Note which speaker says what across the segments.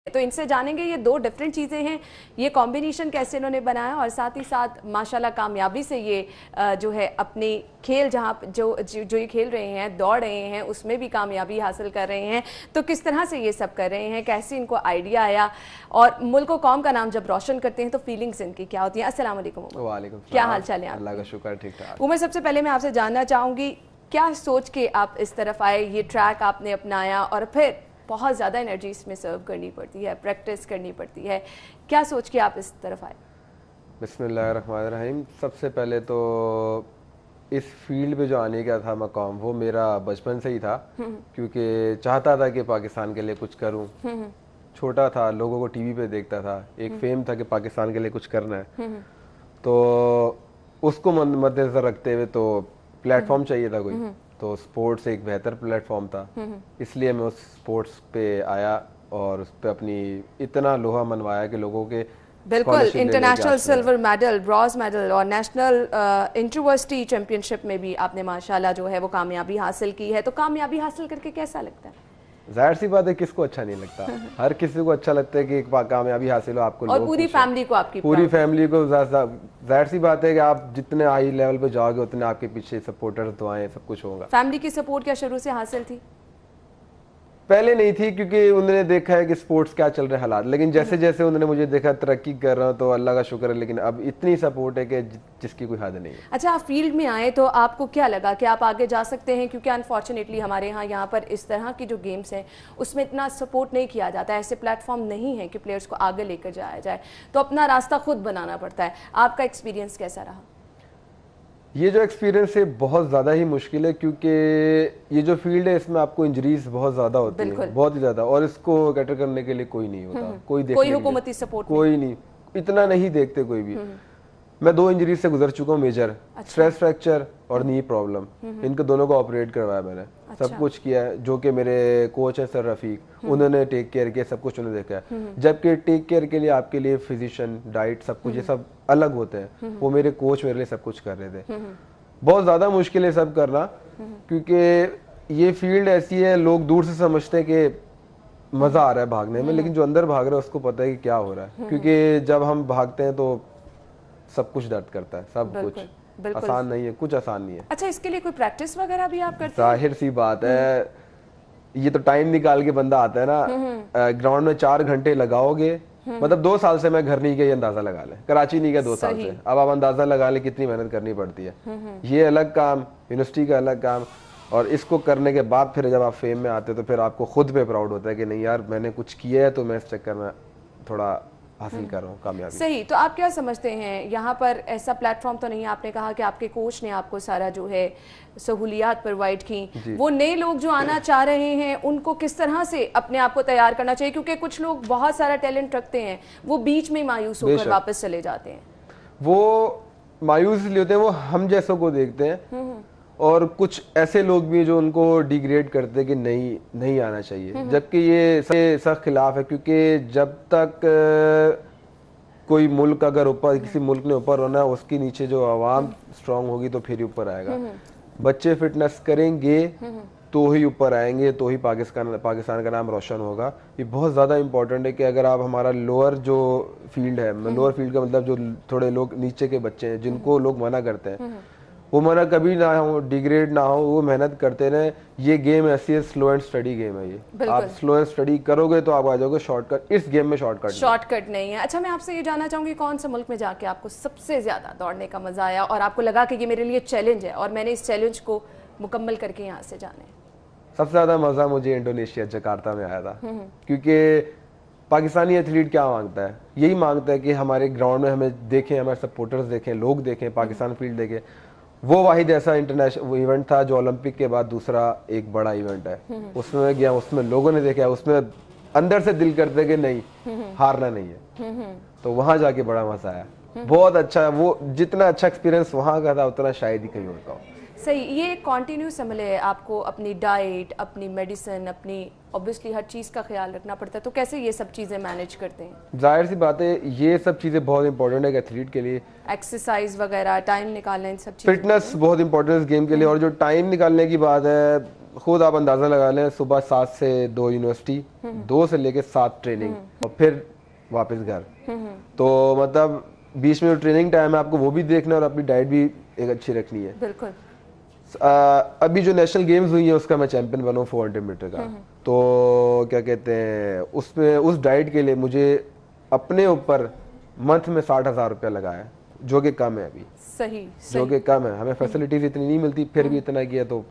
Speaker 1: तो इनसे जानेंगे ये दो डिफरेंट चीज़ें हैं, ये कॉम्बिनेशन कैसे इन्होंने बनाया और साथ ही साथ माशाल्लाह कामयाबी से ये जो है अपनी खेल जहाँ जो ये खेल रहे हैं, दौड़ रहे हैं, उसमें भी कामयाबी हासिल कर रहे हैं। तो किस तरह से ये सब कर रहे हैं, कैसे इनको आइडिया आया और मुल्क व कौम का नाम जब रोशन करते हैं तो फीलिंग्स इनकी क्या होती हैं। अस्सलाम वालेकुम।
Speaker 2: वालेकुम सलाम।
Speaker 1: क्या हाल चाल है?
Speaker 2: अल्लाह का शुक्र, ठीक ठाक।
Speaker 1: उमर, सबसे पहले मैं आपसे जानना चाहूँगी क्या सोच के आप इस तरफ आए, ये ट्रैक आपने अपनाया और फिर बहुत ज़्यादा एनर्जी इसमें सर्व करनी पड़ती है, प्रैक्टिस करनी पड़ती है, क्या सोच के आप इस तरफ आए?
Speaker 2: बिस्मिल्लाहिर्रहमानिर्रहीम। सबसे पहले तो इस फील्ड पे जो आने का था मकाम, वो मेरा बचपन से ही था, क्योंकि चाहता था कि पाकिस्तान के लिए कुछ करूं। छोटा था, लोगों को टीवी पे देखता था, एक फेम था कि पाकिस्तान के लिए कुछ करना है, तो उसको मद्देनजर रखते हुए तो प्लेटफॉर्म चाहिए था कोई, तो स्पोर्ट्स एक बेहतर प्लेटफॉर्म था, इसलिए मैं उस स्पोर्ट्स पे आया और उस पे अपनी इतना लोहा मनवाया कि लोगों के
Speaker 1: बिल्कुल international silver medal, bronze medal और नेशनल इंटरवर्सिटी चैंपियनशिप में भी आपने माशाल्लाह जो है वो कामयाबी हासिल की है। तो कामयाबी हासिल करके कैसा लगता है?
Speaker 2: जाहिर सी बात है, किसको अच्छा नहीं लगता। हर किसी को अच्छा लगता है कि एक कामयाबी हासिल हो, आपको
Speaker 1: और पूरी फैमिली को, आपकी
Speaker 2: पूरी फैमिली को। जाहिर सी बात है कि आप जितने हाई लेवल पे जाओगे उतने आपके पीछे सपोर्टर्स, दुआएं, सब कुछ होगा।
Speaker 1: फैमिली की सपोर्ट क्या शुरू से हासिल थी?
Speaker 2: पहले नहीं थी, क्योंकि उन्होंने देखा है कि स्पोर्ट्स क्या चल रहे हालात, लेकिन जैसे जैसे उन्होंने मुझे देखा तरक्की कर रहा हूँ तो अल्लाह का शुक्र है, लेकिन अब इतनी सपोर्ट है कि जिसकी कोई हद नहीं है।
Speaker 1: अच्छा, आप फील्ड में आए तो आपको क्या लगा कि आप आगे जा सकते हैं? क्योंकि अनफॉर्चुनेटली हमारे यहाँ पर इस तरह की जो गेम्स हैं उसमें इतना सपोर्ट नहीं किया जाता, ऐसे प्लेटफॉर्म नहीं है कि प्लेयर्स को आगे लेकर जाया जाए, तो अपना रास्ता खुद बनाना पड़ता है। आपका एक्सपीरियंस कैसा रहा?
Speaker 2: ये जो एक्सपीरियंस है बहुत ज़्यादा ही मुश्किल है, क्योंकि ये जो फील्ड है इसमें आपको इंजरीज बहुत ज़्यादा होती है, बहुत ही ज़्यादा, और इसको कैटर करने के लिए कोई नहीं होता, कोई
Speaker 1: हुकूमती सपोर्ट
Speaker 2: कोई नहीं, इतना नहीं देखते कोई भी। मैं 2 इंजरीज से गुजर चुका हूँ मेजर। अच्छा। स्ट्रेस फ्रैक्चर और नी प्रॉब्लम, इनके दोनों को ऑपरेट करवाया मैंने। अच्छा। सब कुछ किया है, जो कि मेरे कोच हैं सर रफीक, उन्होंने टेक केयर किया, सब कुछ उन्होंने देखा है। जबकि टेक केयर के लिए आपके लिए फिजिशियन, डाइट, सब कुछ ये सब अलग होते हैं, वो मेरे कोच मेरे लिए सब कुछ कर रहे थे। बहुत ज़्यादा मुश्किल है सब करना, क्योंकि ये फील्ड ऐसी है, लोग दूर से समझते हैं कि मज़ा आ रहा है भागने में, लेकिन जो अंदर भाग रहा है उसको पता है कि क्या हो रहा है, क्योंकि जब हम भागते हैं तो सब कुछ दर्द करता है, सब कुछ आसान नहीं है, कुछ आसान नहीं है।
Speaker 1: अच्छा, इसके लिए कोई प्रैक्टिस वगैरह भी आप करते हैं?
Speaker 2: जाहिर सी बात है, ये तो टाइम निकाल के बंदा आता है ना, ग्राउंड में 4 घंटे लगाओगे, मतलब 2 साल से मैं घर नहीं गया, ये अंदाजा लगा ले, कराची नहीं गया 2 साल से, अब आप अंदाजा लगा ले कितनी मेहनत करनी पड़ती है। ये अलग काम, यूनिवर्सिटी का अलग काम, और इसको करने के बाद फिर जब आप फेम में आते हो तो फिर आपको खुद पे प्राउड होता है कि नहीं यार मैंने कुछ किया है, तो मैं इस चक्कर में थोड़ा हासिल कर रहा हूँ कामयाबी।
Speaker 1: सही। तो आप क्या समझते हैं, यहाँ पर ऐसा प्लेटफॉर्म तो नहीं, आपने कहा कि आपके कोच ने आपको सारा जो है सहूलियात प्रोवाइड की, वो नए लोग जो आना चाह रहे हैं उनको किस तरह से अपने आप को तैयार करना चाहिए? क्योंकि कुछ लोग बहुत सारा टैलेंट रखते हैं, वो बीच में मायूस होकर वापस चले जाते हैं।
Speaker 2: वो मायूस इसलिए होते हैं, वो हम जैसों को देखते हैं, और कुछ ऐसे लोग भी जो उनको डिग्रेड करते हैं कि नहीं आना चाहिए, जबकि ये सख्त खिलाफ है, क्योंकि जब तक कोई मुल्क अगर ऊपर, किसी मुल्क ने ऊपर होना है, उसके नीचे जो आवाम स्ट्रांग होगी तो फिर ऊपर आएगा। बच्चे फिटनेस करेंगे तो ही ऊपर आएंगे, तो ही पाकिस्तान का नाम रोशन होगा। ये बहुत ज़्यादा इंपॉर्टेंट है कि अगर आप हमारा लोअर जो फील्ड है, लोअर फील्ड का मतलब जो थोड़े लोग नीचे के बच्चे हैं जिनको लोग मना करते हैं, वो मना कभी ना हो, डिग्रेड ना हो, वो मेहनत करते रहे। ये गेम ऐसी है, स्लो एंड स्टडी गेम है ये, आप स्लो एंड स्टडी करोगे तो आप आ जाओगे शॉर्टकट। इस गेम में शॉर्टकट
Speaker 1: नहीं है। अच्छा, मैं आपसे ये जानना चाहूंगी कौन से मुल्क में जाके आपको सबसे ज्यादा दौड़ने का मजा आया और आपको लगा कि ये मेरे लिए चैलेंज है और मैंने इस चैलेंज को मुकम्मल करके यहाँ से जाना है?
Speaker 2: सबसे ज्यादा मजा मुझे इंडोनेशिया, जकार्ता में आया था, क्योंकि पाकिस्तानी एथलीट क्या मांगता है, यही मांगता है कि हमारे ग्राउंड में हमें देखें, हमारे सपोर्टर्स देखें, लोग देखें, पाकिस्तान फील्ड देखें। वो वाहिद ऐसा इंटरनेशनल इवेंट था जो ओलंपिक के बाद दूसरा एक बड़ा इवेंट है, उसमें मैं गया, उसमें लोगों ने देखा, उसमें अंदर से दिल करते कि नहीं, हारना नहीं है, तो वहां जाके बड़ा मजा आया, बहुत अच्छा। वो जितना अच्छा एक्सपीरियंस वहां का था उतना शायद ही कहीं होता हो।
Speaker 1: सही। ये कॉन्टिन्यू समझ है, आपको अपनी डाइट, अपनी मेडिसिन, अपनी ऑब्वियसली हर चीज़ का ख्याल रखना पड़ता है, तो कैसे ये सब चीज़ें मैनेज करते हैं?
Speaker 2: जाहिर सी बात है, ये सब चीज़ें बहुत इंपॉर्टेंट है एक एथलीट के लिए,
Speaker 1: एक्सरसाइज वगैरह, टाइम निकालना, इन सब चीज़ें,
Speaker 2: फिटनेस बहुत इंपॉर्टेंट है इस गेम के लिए। और जो टाइम निकालने की बात है, खुद आप अंदाजा लगा लें, सुबह 7 से 2 यूनिवर्सिटी, 2 से लेके 7 ट्रेनिंग और फिर वापस घर। तो मतलब बीच में जो ट्रेनिंग टाइम है आपको वो भी देखना है और अपनी डाइट भी एक अच्छी रखनी है।
Speaker 1: बिल्कुल।
Speaker 2: अभी जो नेशनल गेम्स हुई है उसका मैं चैंपियन बना हूँ 400 मीटर का। तो क्या कहते हैं, उसमें उस डाइट के लिए मुझे अपने ऊपर मंथ में 60,000 रुपया लगा है, जो कि कम है अभी।
Speaker 1: सही,
Speaker 2: जो कि कम है, हमें फैसिलिटीज इतनी नहीं मिलती, फिर भी इतना किया तो।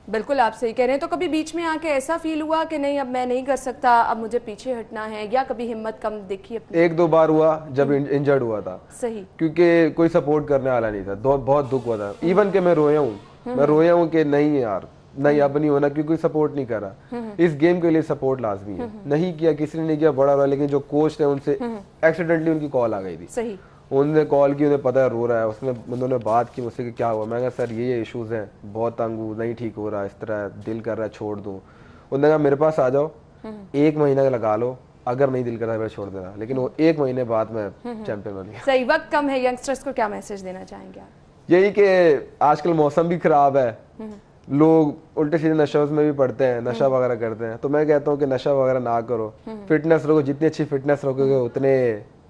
Speaker 1: बिल्कुल आप सही कह रहे हैं। तो कभी बीच में आके ऐसा फील हुआ कि नहीं अब मैं नहीं कर सकता, अब मुझे पीछे हटना है, या कभी हिम्मत कम देखी अपनी?
Speaker 2: 1-2 बार हुआ जब इंजर्ड हुआ था।
Speaker 1: सही।
Speaker 2: क्योंकि कोई सपोर्ट करने वाला नहीं था, बहुत दुख हुआ था। इवन के मैं रोया हूँ कि नहीं यार, नहीं अब नहीं होना, क्योंकि कोई सपोर्ट नहीं कर रहा। इस गेम के लिए सपोर्ट लाजमी है। नहीं किया, किसी ने नहीं किया, बड़ा रहा, लेकिन जो कोच थे उनसे एक्सीडेंटली उनकी कॉल आ गई थी।
Speaker 1: सही।
Speaker 2: उन्होंने कॉल की, उन्हें पता है रो रहा है, उन्होंने बात की मुझसे कि क्या हुआ। मैं कहा सर ये इश्यूज हैं, बहुत तंग हूँ, नहीं ठीक हो रहा, इस तरह दिल कर रहा है छोड़ दूँ। उन्होंने कहा मेरे पास आ जाओ, 1 महीना लगा लो, अगर नहीं दिल कर रहा है छोड़ देना। लेकिन वो 1 महीने बाद मैं चैंपियन बन गया।
Speaker 1: सही। वक्त कम है, यंगस्टर्स को क्या मैसेज देना चाहेंगे आप?
Speaker 2: यही कि आजकल मौसम भी खराब है, लोग उल्टे सीधे नशे में भी पड़ते हैं, नशा वगैरह करते हैं। तो मैं कहता हूँ कि नशा वगैरह ना करो, फिटनेस रखो, जितनी अच्छी फिटनेस रखोगे उतने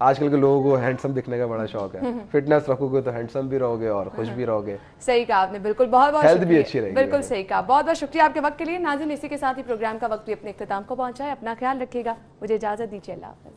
Speaker 2: आजकल के लोगों को हैंडसम दिखने का बड़ा शौक है। फिटनेस रखोगे तो हैंडसम भी रहोगे और खुश भी रहोगे।
Speaker 1: सही कहा आपने, बिल्कुल। बहुत बहुत
Speaker 2: हेल्थ भी अच्छी रहेगी।
Speaker 1: बिल्कुल सही कहा। बहुत बहुत शुक्रिया आपके वक्त के लिए। नाज़रीन, इसी के साथ ही प्रोग्राम का वक्त भी अपने इख्तिताम को पहुंचा है। अपना ख्याल रखिएगा, मुझे इजाजत दीजिए। अल्लाह हाफ़िज़।